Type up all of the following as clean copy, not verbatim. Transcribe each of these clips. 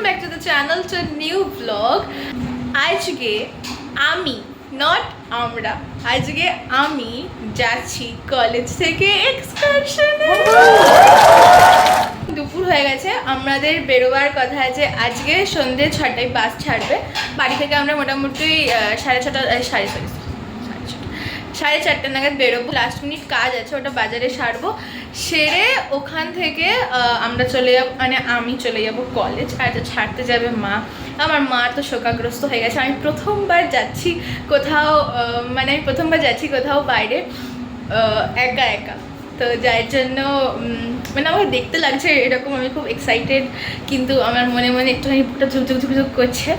welcome back to the channel to a new vlog. আজকে আমি not আমরা আজকে আমি যাচ্ছি কলেজ থেকে এক্সকারশনে। দুপুর হয়ে গেছে, আমাদের বেরোবার কথা আছে আজকে সন্ধ্যে 6টায় বাস ছাড়বে বাড়ি থেকে। আমরা মোটামুটি সাড়ে চারটে নাগাদ বেরোবো। লাস্ট মিনিট কাজ আছে, ওটা বাজারে সারবো, সেরে ওখান থেকে আমরা চলে যাবো, মানে আমি চলে যাবো কলেজ। আর ছাড়তে যাবে মা। আমার মা তো শোকাগ্রস্ত হয়ে গেছে। আমি প্রথমবার যাচ্ছি কোথাও, কোথাও বাইরে একা একা। তো যার জন্য মানে আমাকে দেখতে লাগছে এরকম, আমি খুব এক্সাইটেড, কিন্তু আমার মনে মনে একটুখানি বুকটা ঝুকঝুক করছে,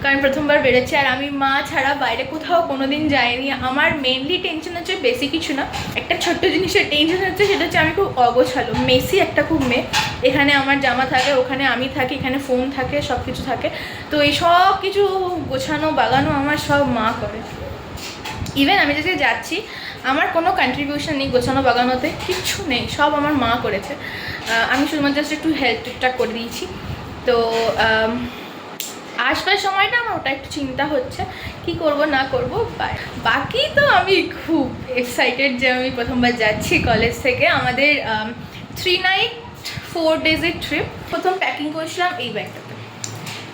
কারণ প্রথমবার বেরোচ্ছি। আর আমি মা ছাড়া বাইরে কোথাও কোনোদিন যাইনি। আমার মেনলি টেনশন হচ্ছে বেশি কিছু না, একটা ছোট্ট জিনিসের টেনশন হচ্ছে, সেটা হচ্ছে আমি খুব অগোছালো, মেসি একটা খুব মেয়ে। এখানে আমার জামা থাকে, ওখানে আমি থাকি, এখানে ফোন থাকে, সব কিছু থাকে। তো এই সব কিছু গোছানো বাগানো আমার সব মা করে। ইভেন আমি যে যাচ্ছি আমার কোনো কন্ট্রিবিউশন নেই গোছানো বাগানোতে, কিচ্ছু নেই, সব আমার মা করেছে। আমি শুধুমাত্র জাস্ট একটু হেল্প টুকটাক করে দিয়েছি। তো আসবার সময়টা আমার ওটা একটু চিন্তা হচ্ছে কি করব না করব। বাকি তো আমি খুব এক্সাইটেড যে আমি প্রথমবার যাচ্ছি কলেজ থেকে। আমাদের 3 নাইট 4 ডেজের ট্রিপ। প্রথম প্যাকিং করেছিলাম এই ব্যাগটাতে।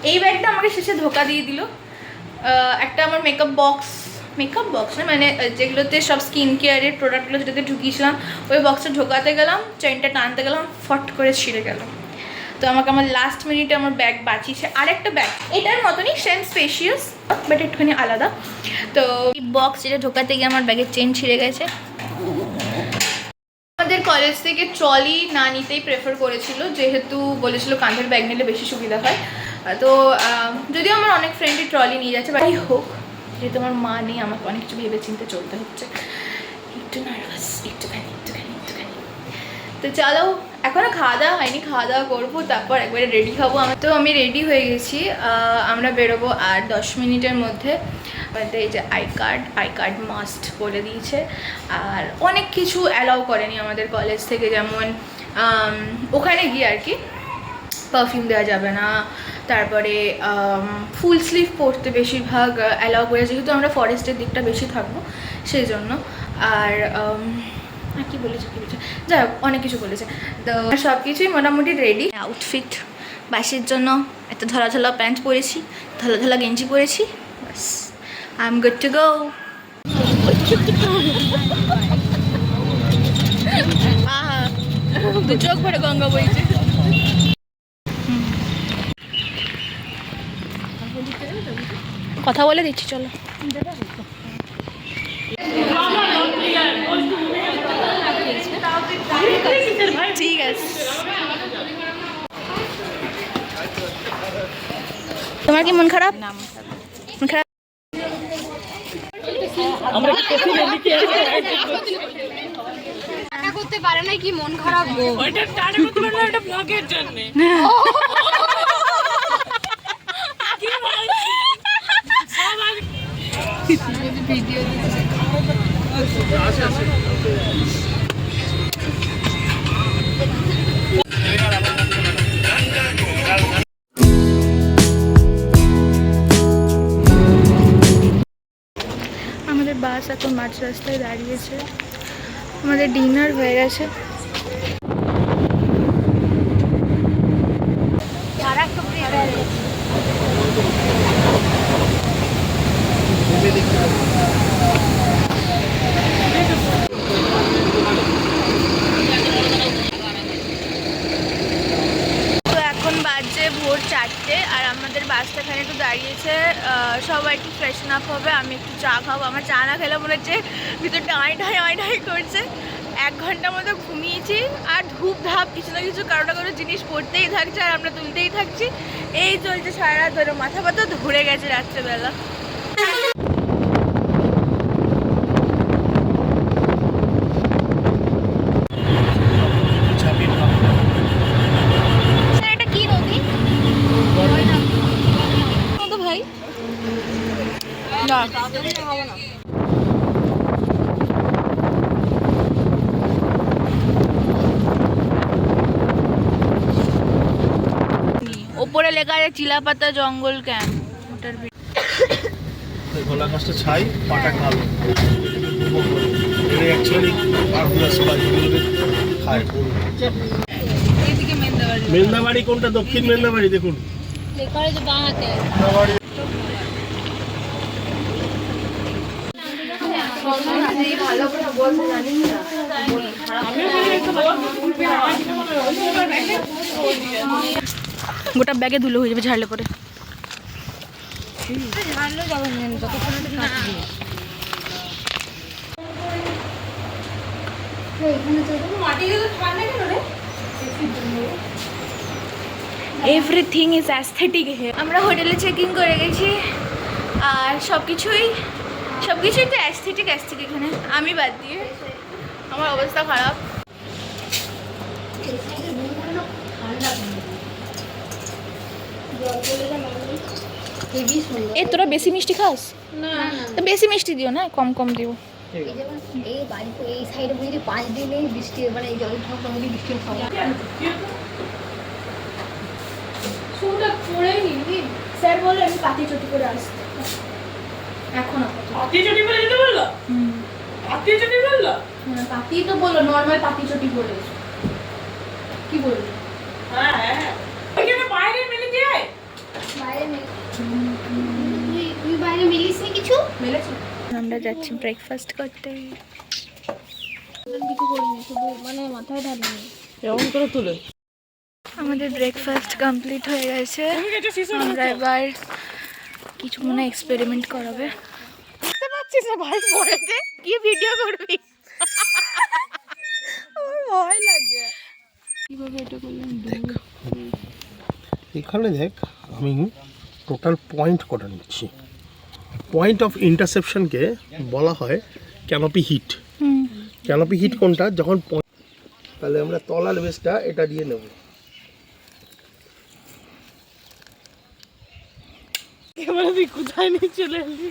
এই ব্যাগটা আমাকে শেষে ধোকা দিয়ে দিল। একটা আমার মেকআপ বক্স না, মানে যেগুলোতে সব স্কিন কেয়ারের প্রোডাক্টগুলো যেটাতে ঢুকিয়েছিলাম, ওই বক্সটা ঢোকাতে গেলাম, চেনটা টানতে গেলাম, ফট করে ছিঁড়ে গেল। তো আমার লাস্ট মিনিটে আমার ব্যাগ বাঁচিয়েছে আরেকটা ব্যাগ, এটার মতনই সেম স্পেশিয়াস বাট একটুখানি আলাদা। তো এই বক্স যেটা ঢোকাতে গিয়ে আমার ব্যাগের চেন ছিঁড়ে গেছে। আমাদের কলেজ থেকে ট্রলি না নিতেই প্রেফার করেছিল, যেহেতু বলেছিল কাঁধের ব্যাগ নিলে বেশি সুবিধা হয়। তো যদিও আমার অনেক ফ্রেন্ডই ট্রলি নিয়ে যাচ্ছে, বাট হোক, যেহেতু আমার মা নেই, আমাকে অনেক কিছু ভেবে চিন্তে চলতে হচ্ছে। একটু নার্ভাস, একটুখানি। তো চলো, এখনও খাওয়া দাওয়া হয়নি, খাওয়া দাওয়া করবো, তারপর একবারে রেডি হবো। আমি রেডি হয়ে গেছি। আমরা বেরোবো আর 10 মিনিটের মধ্যে। এই যে আই কার্ড মাস্ট বলে দিয়েছে। আর অনেক কিছু অ্যালাউ করেনি আমাদের কলেজ থেকে, যেমন ওখানে গিয়ে আর কি পারফিউম দেওয়া যাবে না, তারপরে ফুল স্লিভ পরতে বেশিরভাগ অ্যালাউ করে, যেহেতু আমরা ফরেস্টের দিকটা বেশি থাকবো সেই জন্য। আর কি বলেছে যাই হোক, অনেক কিছু বলেছে। তো সব কিছুই মোটামুটি রেডি। আউটফিট বাসের জন্য একটা ধলা প্যান্ট পরেছি, ধলা গেঞ্জি পরেছি, bus I am good to go. দু চোখ ভরে গঙ্গা বইছে। কথা বলে দিচ্ছি, চলো। ঠিক আছে। তোমার কি মন খারাপ? মন খারাপ করতে পারে না কি মন খারাপ গো? ওইটা টাটা করতে পারে না, ওটা ব্লগের জন্য। কি বলছিস? সব আগে ভিডিও দিচ্ছে। আমাদের বাস এখন মাঝ রাস্তায় দাঁড়িয়েছে। আমাদের ডিনার হয়ে গেছে। তো এখন বাজে ভোর 4টে, আর আমাদের বাসটা এখানে একটু দাঁড়িয়েছে। সবাই একটু ফ্রেশন আপ হবে, আমি একটু চা খাবো। আমার চা না খেলে মনে হচ্ছে ভিতরটা আয় করছে। 1 ঘন্টার মতো ঘুমিয়েছি, আর ধূপ ধাপ কিছু না কিছু কারো না কারো জিনিস পড়তেই থাকছে, আর আমরা তুলতেই থাকছি। এই চলছে সারা রাত ধরে, মাথা ব্যথা ধরে গেছে রাত্রেবেলা। এটা কি নদী ভাই? না ওপরে লেখা আছে চিলাপাতা জঙ্গল ক্যাম্প ওটার গলা কাজটা ছাই পাটা কালো এটা অ্যাকচুয়ালি আরগুলাস বাড়িগুলোকে খায় এইদিকে মেন্দাবাড়ি মেন্দাবাড়ি কোনটা দক্ষিণ মেন্দাবাড়ি দেখুন লেখা আছে বাঁ হাতে ভালো করে বলতে জানিস না গোটা ব্যাগে ধুলো হয়ে যাবে ঝাড়লে পরে ঝাড়লে যাবে না যতক্ষণ এটা কাটবে এভরিথিং ইজ অ্যাস্থেটিক হে আমরা হোটেলে চেকিং করে গেছি আর সব কিছুই তো অ্যাস্থেটিক এখানে আমি বাদ দিয়ে আমার অবস্থা খারাপ এ তোরা বেশি মিষ্টি খাস না তো বেশি মিষ্টি দিও না কম কম দিও এই যেমন এই বাড়িতে এই সাইডে বুঝলি 5 দিন এই বৃষ্টি মানে এই জল ঠাকুর মধ্যে বৃষ্টি খাওয়া শুটা পড়েই নি স্যার বললো আমি পাতি চটি করে আসতে এখন পাতি চটি বলে যেতে বললো পাতি চটি বললো হ্যাঁ পাতি তো বললো নর্মাল পাতি চটি বলে কি বললো হ্যাঁ হ্যাঁ ওইখানে বাইরে মেলে দিয়ে বাইরে তুই বাইরে মিলিস নি কিছু মেলেছে আমরা যাচ্ছি ব্রেকফাস্ট করতে কিছু করিনি শুধু মানে মাথায় ঢালিনি এমন করে তুলে আমাদের ব্রেকফাস্ট কমপ্লিট হয়ে গেছে আমরা এবার কিছু মনে এক্সপেরিমেন্ট করাবে বুঝতে পারছিস না ভাই পড়েতে কি ভিডিও করবি আমার ভয় লাগে কিভাবে এটা করলাম এখানে দেখ আমি টোটাল পয়েন্ট কটা নিচ্ছি পয়েন্ট অফ ইন্টারসেপশনকে বলা হয় ক্যানোপি হিট ক্যানোপি হিট কোনটা যখন তাহলে আমরা তলার বেসটা এটা দিয়ে নেব এবারে তুই কোথায় নিয়ে চলে এলি